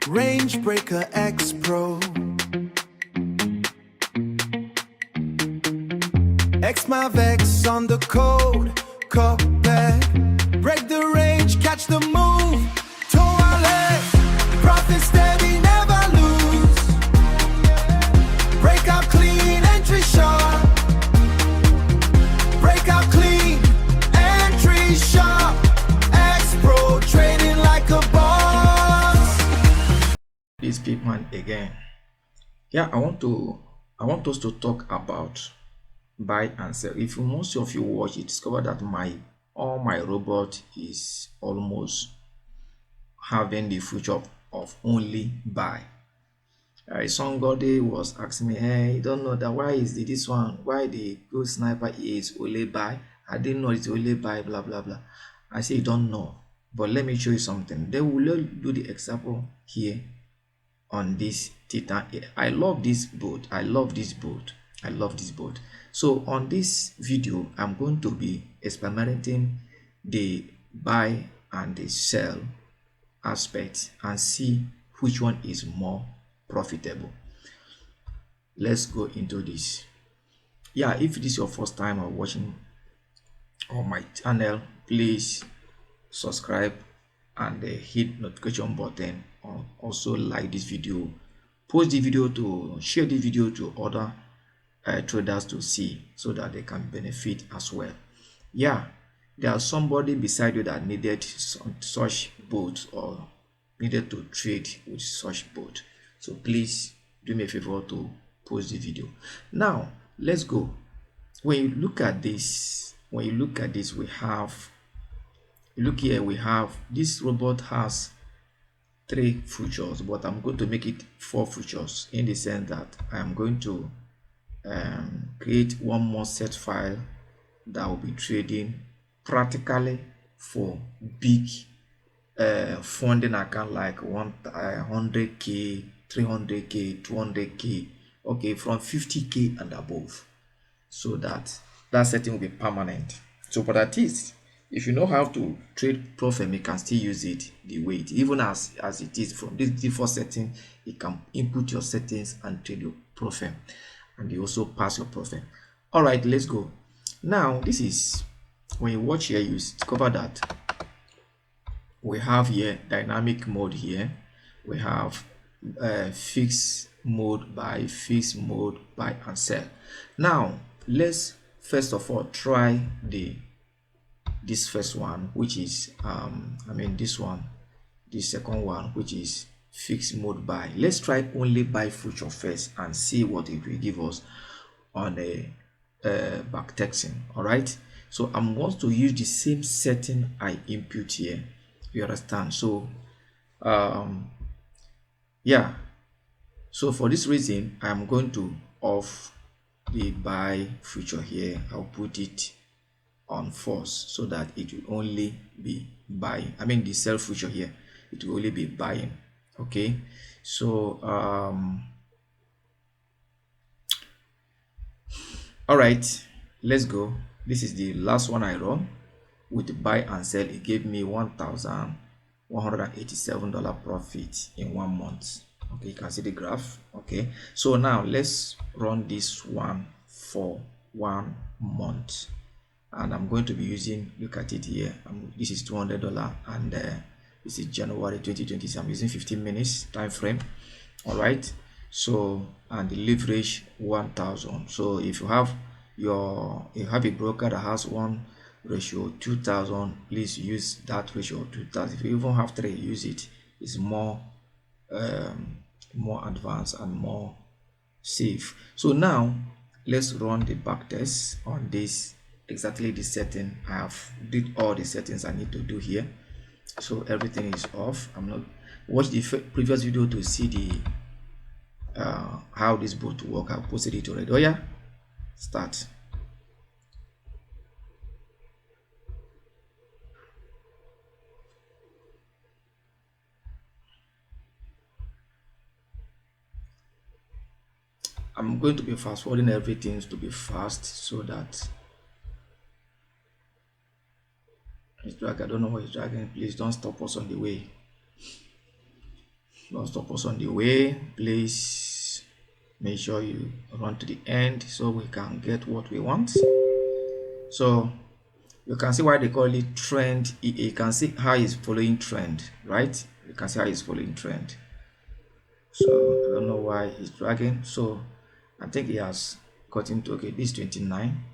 Range Breaker X-PRO. X-MAVX on the code, cut back, break the range, catch the move, toilet, profit steady, never lose, break out clean, entry sharp, break out clean, entry sharp, X-PRO trading like a boss. This big man again. Yeah, I want us to talk about buy and sell. If most of you watch, you discover that all my robot is almost having the feature of only buy. Somebody was asking me, hey, you don't know that why is this one, why the good sniper is only buy? I didn't know it's only buy, blah blah blah. I say you don't know, but let me show you something. They will do the example here on this Titan. I love this boat. I love this boat. I love this boat. So on this video, I'm going to be experimenting the buy and the sell aspect and see which one is more profitable. Let's go into this. Yeah, if this is your first time or watching on my channel, please subscribe and hit notification button, or also like this video, post the video, to share the video to other traders to see, so that they can benefit as well. Yeah, there's somebody beside you that needed such boat or needed to trade with such boat, so please do me a favor to post the video. Now let's go. When you look at this, we have, look here, we have this robot has 3 futures, but I'm going to make it 4 futures, in the sense that I am going to create one more set file that will be trading practically for big funding account like 100k, 300k, 200k, okay, from 50k and above, so that setting will be permanent. So but at least if you know how to trade profit, you can still use it the way it, even as it is. From this default setting, you can input your settings and trade your profit, and you also pass your profit. All right, let's go. Now this is, when you watch here, you discover that we have here dynamic mode. Here we have fixed mode, buy, fixed mode, buy and sell. Now let's first of all try this first one, which is this one, the second one, which is fixed mode buy. Let's try only buy future first and see what it will give us on a back testing. All right, so I'm going to use the same setting I input here, you understand? So yeah, so for this reason I'm going to off the buy future here. I'll put it on false, so that it will only be buying. The sell future here, it will only be buying. Okay, so all right, let's go. This is the last one I run with the buy and sell. It gave me $1,187 profit in 1 month. Okay, you can see the graph. Okay, so now let's run this one for 1 month, and I'm going to be using, look at it here, this is $200, and this is January 2020. So I'm using 15 minutes time frame. All right, so, and the leverage 1000. So if you have a broker that has 1:2000, please use that ratio of 2000. If you even have 3, use it. It's more advanced and more safe. So now let's run the back test on this, exactly the setting. I have did all the settings I need to do here, so everything is off. I'm not watch the previous video to see the how this bot work. I posted it already. Oh yeah, start. I'm going to be fast forwarding everything to be fast, so that it's drag. I don't know what is dragging. Please don't stop us on the way. Don't stop us on the way. Please make sure you run to the end so we can get what we want. So you can see why they call it trend. You can see how it's following trend, right? You can see how it's following trend. So I don't know why he's dragging. So I think he has gotten to, okay, this 29.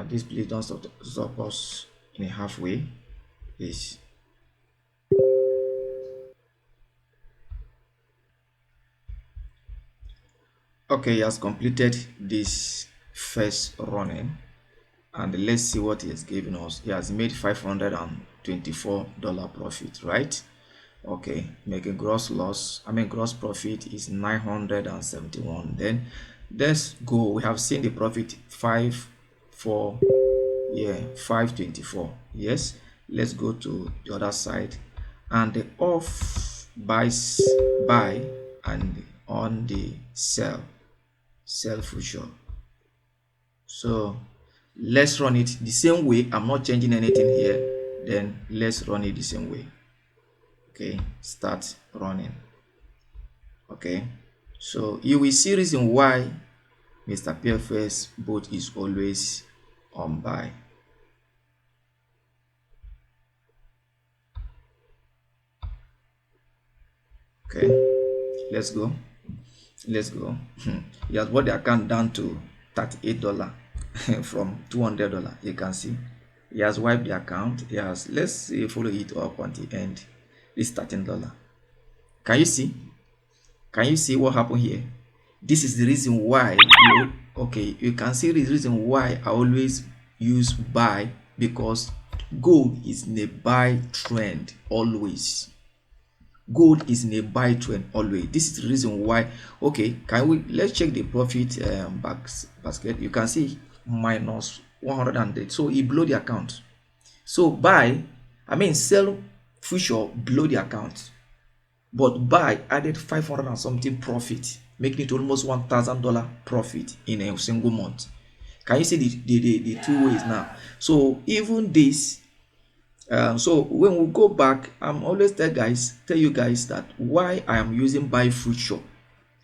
This, please don't stop us in a halfway, please. Okay, he has completed this first running, and let's see what he has given us. He has made $524 profit, right? Okay, making gross profit is 971. Then let's go. We have seen the profit 524. Yes, let's go to the other side, and the off buy and on the sell future. So let's run it the same way. I'm not changing anything here. Then let's run it the same way. Okay, start running. Okay, so you will see reason why Mr. PFS bot is always on buy. Okay, let's go. He has brought the account down to $38 from $200. You can see he has wiped the account. Yes, let's see, follow it up until the end. This $13. Can you see what happened here? This is the reason why you can see the reason why I always use buy, because gold is in a buy trend always. Gold is in a buy trend always. This is the reason why. Okay, let's check the profit basket. You can see minus 108. So he blew the account. So sell future below the account, but buy added 500 and something profit, making it almost $1,000 profit in a single month. Can you see the two ways now? So even this, so when we go back, I'm always tell you guys that why I am using buy future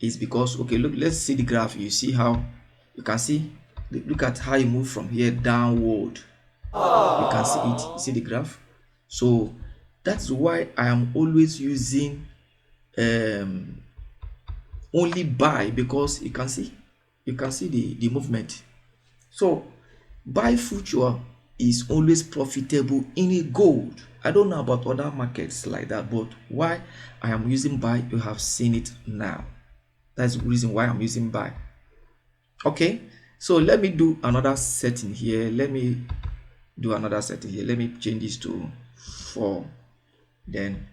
is because, okay, look, let's see the graph. You see how you can see, look at how you move from here downward. You can see it. You see the graph. So that's why I am always using only buy, because you can see the movement. So buy future is always profitable in a gold. I don't know about other markets like that, but why I am using buy, you have seen it now. That's the reason why I'm using buy. Okay, so let me do another setting here. Let me change this to 4. Then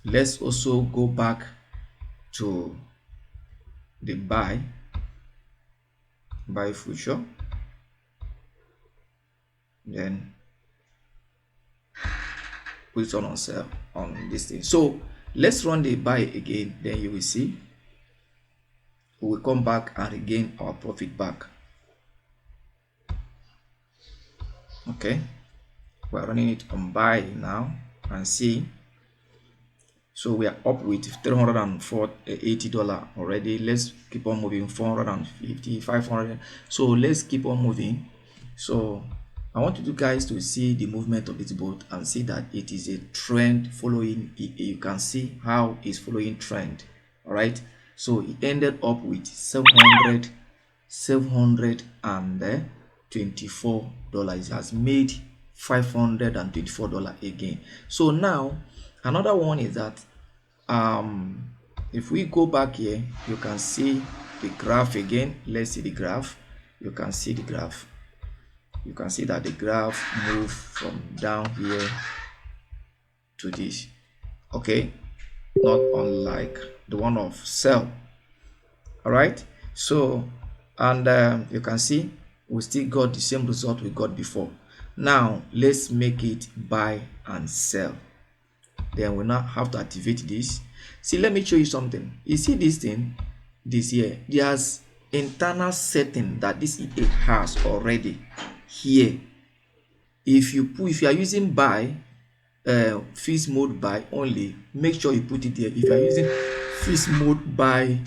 let's also go back to the buy future, then put it on sell on this thing. So let's run the buy again, then you will see we will come back and regain our profit back. Okay, we're running it on buy now and see. So we are up with $380 already. Let's keep on moving. 450, 500. So let's keep on moving. So I want you guys to see the movement of this boat and see that it is a trend following. You can see how it's following trend. All right. So it ended up with $724. It has made $524 again. So now another one is that if we go back here, you can see the graph again. Let's see the graph. You can see the graph. You can see that the graph moved from down here to this. Okay, not unlike the one of sell. All right, so and you can see we still got the same result we got before. Now let's make it buy and sell. Then we now have to activate this. See, let me show you something. You see this thing, this here, there's internal setting that this EA has already here. if you are using buy, feast mode buy only, make sure you put it there. If you are using feast mode buy,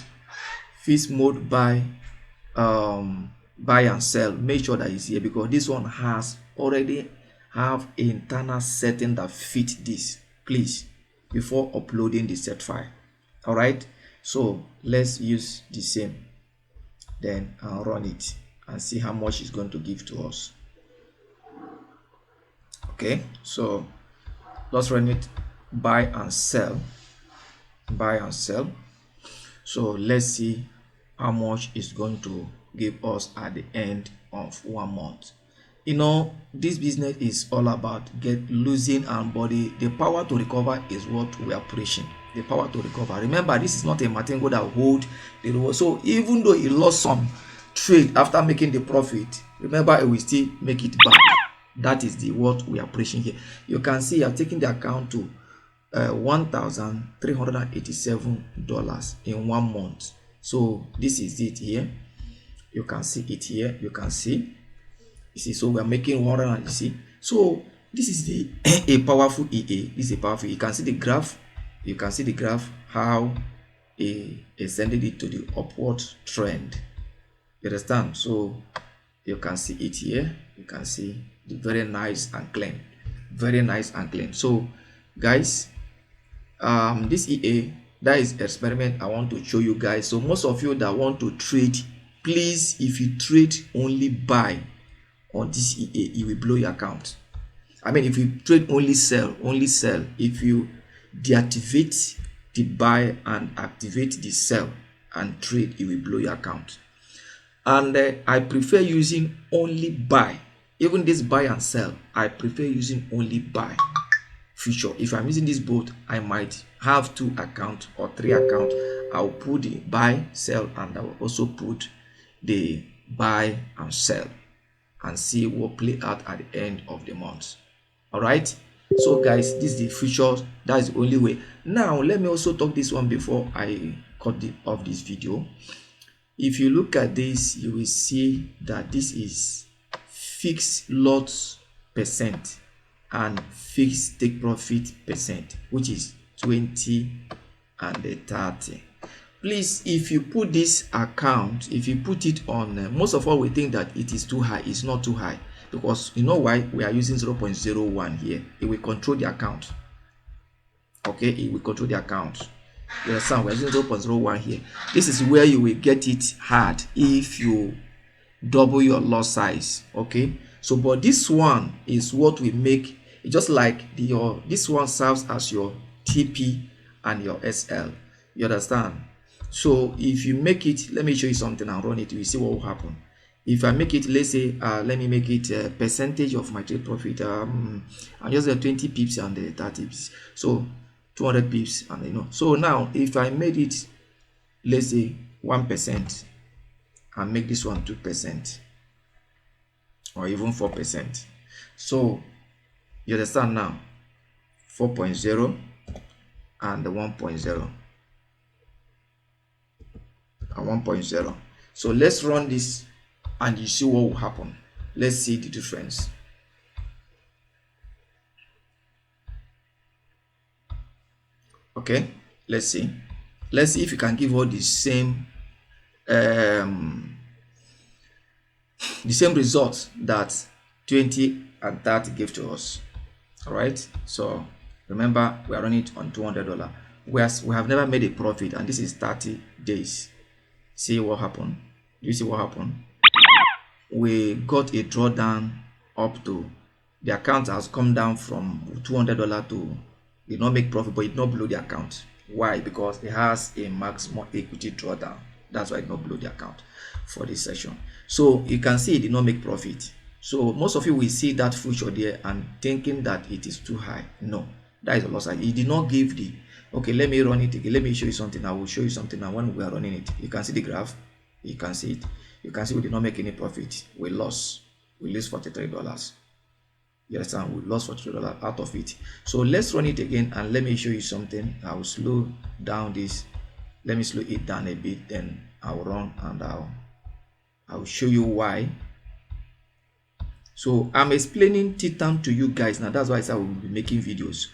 buy and sell, make sure that it's here, because this one has already have internal setting that fit this, please, before uploading the set file. All right, so let's use the same, then run it and see how much it's going to give to us. Okay, so let's run it, buy and sell. So let's see how much it's going to give us at the end of 1 month. You know, this business is all about losing and body. The power to recover is what we are preaching. The power to recover. Remember, this is not a martingale that hold the reward. So even though he lost some trade after making the profit, remember, he will still make it back. That is the what we are preaching here. You can see I've taken the account to $1,387 in 1 month. So this is it here. You can see it here. You can see. You see, so we are making 100. You see, so this is a powerful EA. This is a powerful. You can see the graph. You can see the graph how he extended it to the upward trend. You understand? So you can see it here. You can see the very nice and clean, very nice and clean. So guys, this EA, that is experiment I want to show you guys. So most of you that want to trade, please, if you trade only buy on this EA, it will blow your account. I mean, if you trade only sell, if you deactivate the buy and activate the sell and trade, it will blow your account. And I prefer using only buy. Even this buy and sell, I prefer using only buy feature. If I'm using this both, I might have 2 accounts or 3 accounts. I'll put the buy, sell, and I will also put the buy and sell and see what play out at the end of the month. All right, so guys, this is the feature. That is the only way. Now let me also talk this one before I cut off this video. If you look at this, you will see that this is fixed loss percent and fixed take profit percent, which is 20 and 30. Please, if you put this account, if you put it on, most of all we think that it is too high. It's not too high, because you know why? We are using 0.01 here. It will control the account. Okay, it will control the account. You understand? We're using 0.01 here. This is where you will get it hard if you double your loss size. Okay, so but this one is what we make. It's just like this one serves as your TP and your SL. You understand? So if you make it, let me show you something and run it, you will see what will happen. If I make it, let's say let me make it a percentage of my trade profit. I'm just 20 pips and 30 pips, so 200 pips, and you know. So now if I made it, let's say 1%, and make this one 2% or even 4%. So you understand now, 4.0 and the 1.0 and 1.0. So let's run this and you see what will happen. Let's see the difference. Okay, let's see if you can give all the same results that 20 and 30 gave to us. All right, so remember we are running it on $200. We have never made a profit, and this is 30 days. See what happened? Do you see what happened? We got a drawdown up to, the account has come down from $200 to, did not make profit, but it did not blow the account. Why? Because it has a maximum equity drawdown. That's why it did not blow the account for this session. So you can see it did not make profit. So most of you will see that feature there and thinking that it is too high. No, that is a loss. It did not give the, okay, let me run it again. Let me show you something. I will show you something now when we are running it. You can see the graph. You can see it. You can see we did not make any profit. We lost. We lost $43. You understand? We lost $43 out of it. So let's run it again and let me show you something. I will slow down this. Let me slow it down a bit. Then I'll run and I'll show you why. So I'm explaining Titan to you guys now. That's why I said I will be making videos.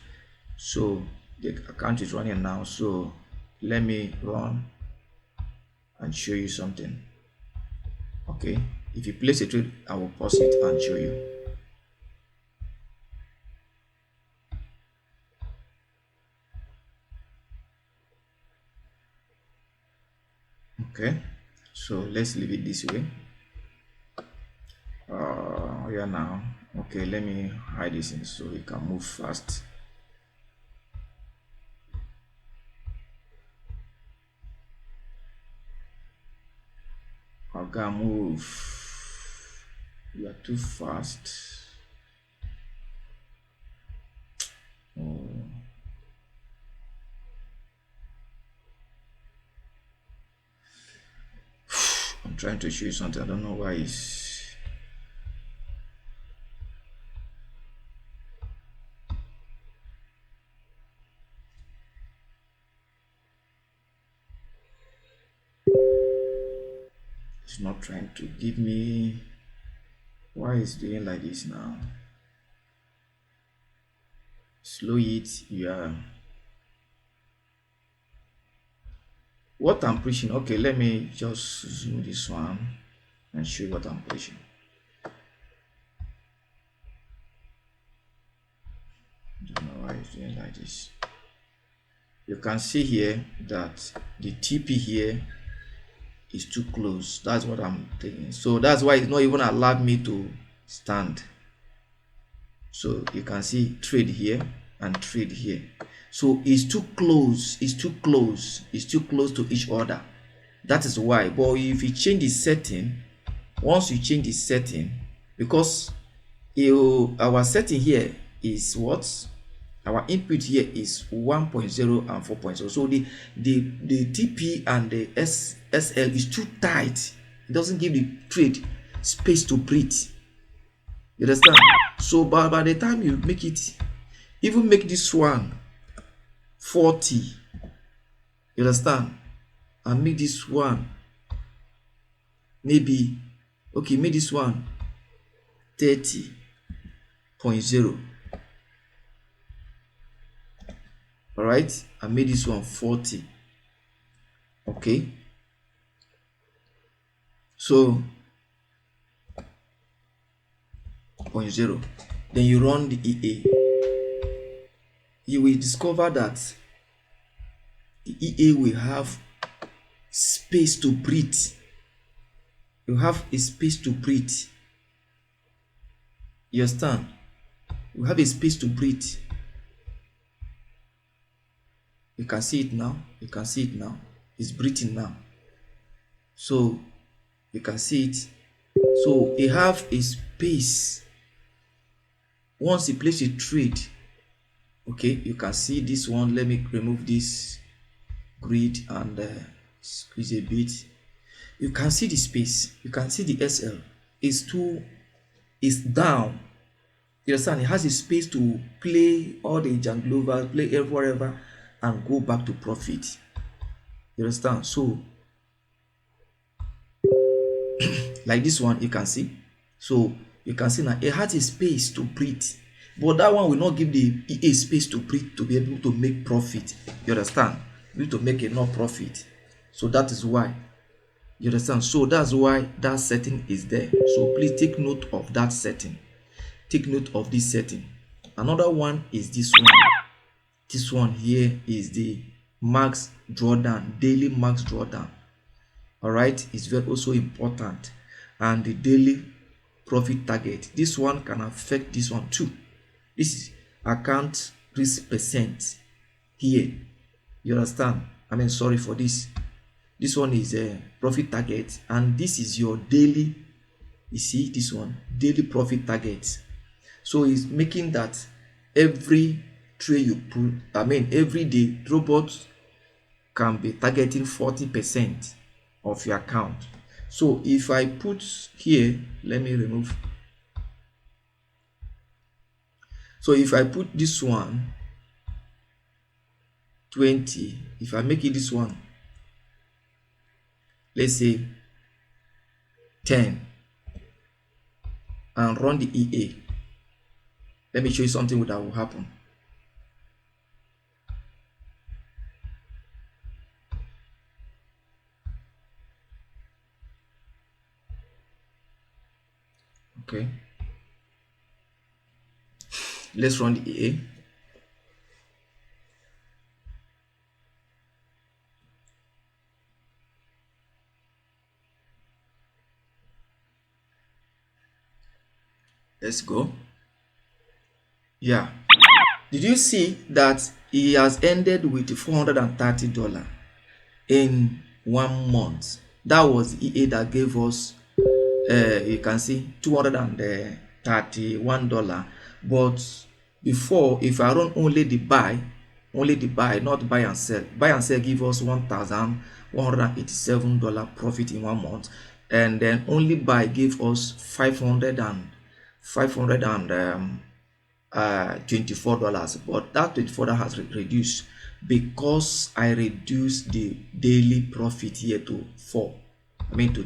So the account is running now. So let me run and show you something. Okay, if you place a trade, I will pause it and show you. Okay, so let's leave it this way. Yeah, now okay, let me hide this in so we can move fast. Okay, move. You are too fast. Oh. I'm trying to show you something. I don't know why it's not trying to give me. Why is it doing like this now? Slow it. Yeah. What I'm preaching. Okay, let me just zoom this one and show you what I'm preaching. I don't know why it's doing like this. You can see here that the TP here is too close. That's what I'm thinking. So that's why it's not even allowed me to stand. So you can see trade here and trade here. So it's too close. It's too close. It's too close to each other. That is why. But if you change the setting, once you change the setting, because our setting here is what? Our input here is 1.0 and 4.0. So the TP and the SL is too tight. It doesn't give the trade space to breathe. You understand? So by the time you make it, even make this one 40, you understand? And make this one maybe, okay, make this one 30.0. All right, I made this one 40. Okay, so 0.0. Then you run the EA. You will discover that the EA will have space to breathe. You have a space to breathe. You understand? You have a space to breathe. You can see it now. You can see it now. It's breathing now. So you can see it. So you have a space. Once you place a trade, okay, you can see this one. Let me remove this grid and squeeze a bit. You can see the space. You can see the SL is down. You understand? It has a space to play all the janglovers, play wherever, and go back to profit. You understand? So like this one, you can see. So you can see now it has a space to breathe, but that one will not give the EA space to breathe to be able to make profit. You understand? You need to make enough profit. So that is why. You understand? So that's why that setting is there. So please take note of that setting. Take note of this setting. Another one is this one. This one here is the max drawdown, daily max drawdown. All right, it's very also important. And the daily profit target. This one can affect this one too. This is account risk percent here. You understand? I mean, sorry for this. This one is a profit target, and this is your daily. You see this one, daily profit target. So it's making that every trade you put, I mean, every day robots can be targeting 40% of your account. So if I put here, let me remove. So if I put this one 20, if I make it this one, let's say 10, and run the EA. Let me show you something that will happen. Okay, let's run the EA. Let's go. Yeah, did you see that he has ended with $430 in 1 month? That was EA that gave us you can see $231. But before, if I run only the buy, not buy and sell, give us $1,187 profit in 1 month, and then only buy give us $524. But that $24 has reduced because I reduced the daily profit here to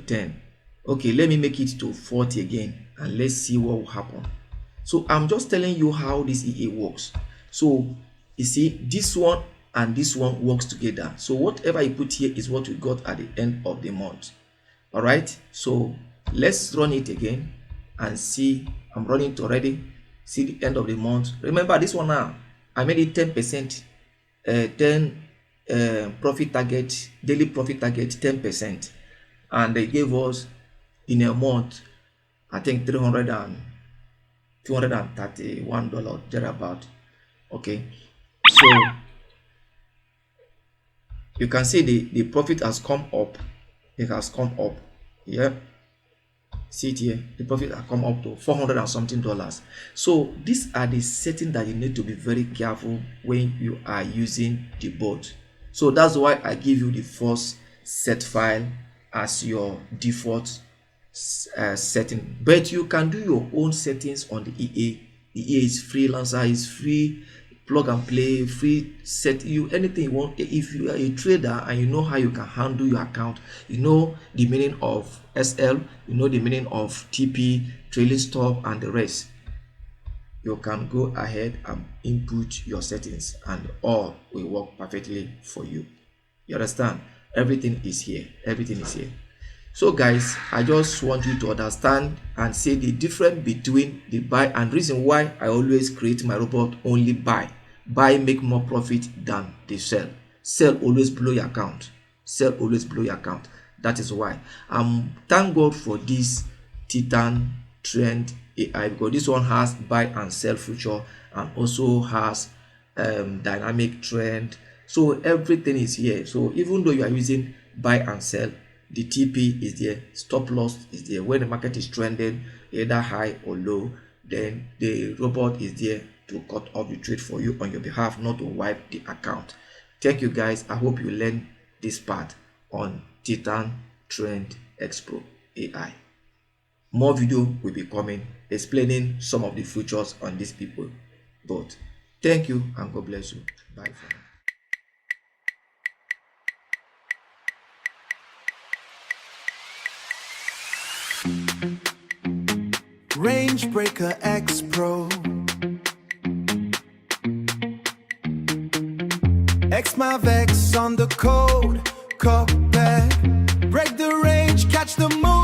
10. Okay, let me make it to 40 again, and let's see what will happen. So I'm just telling you how this EA works. So you see, this one and this one works together. So whatever you put here is what we got at the end of the month. All right, so let's run it again and see. I'm running it already. See the end of the month. Remember this one now, I made it 10%, 10 profit target, daily profit target 10%, and they gave us in a month, I think $231 thereabout. Okay, so you can see the profit has come up. It has come up. Yeah, see it here, the profit has come up to $400 and something. So these are the settings that you need to be very careful when you are using the bot. So that's why I give you the first set file as your default setting, but you can do your own settings on the EA. The EA is freelancer, is free, plug and play, free. Set you anything you want. If you are a trader and you know how you can handle your account, you know the meaning of SL, you know the meaning of TP, trailing stop, and the rest, you can go ahead and input your settings and all will work perfectly for you. You understand? Everything is here. Everything is here. So guys, I just want you to understand and see the difference between the buy, and reason why I always create my robot only buy. Buy make more profit than the sell. Sell always blow your account. Sell always blow your account. That is why. Thank God for this TITANTREND AI, because this one has buy and sell future and also has dynamic trend. So everything is here. So even though you are using buy and sell, the TP is there, stop loss is there. When the market is trending either high or low, then the robot is there to cut off the trade for you on your behalf, not to wipe the account. Thank you guys. I hope you learned this part on TITANTREND X-PRO AI. More video will be coming explaining some of the features on these people. But thank you and God bless you. Bye for now. Range Breaker X-Pro. X-MAVX on the code. Cut back. Break the range, catch the move.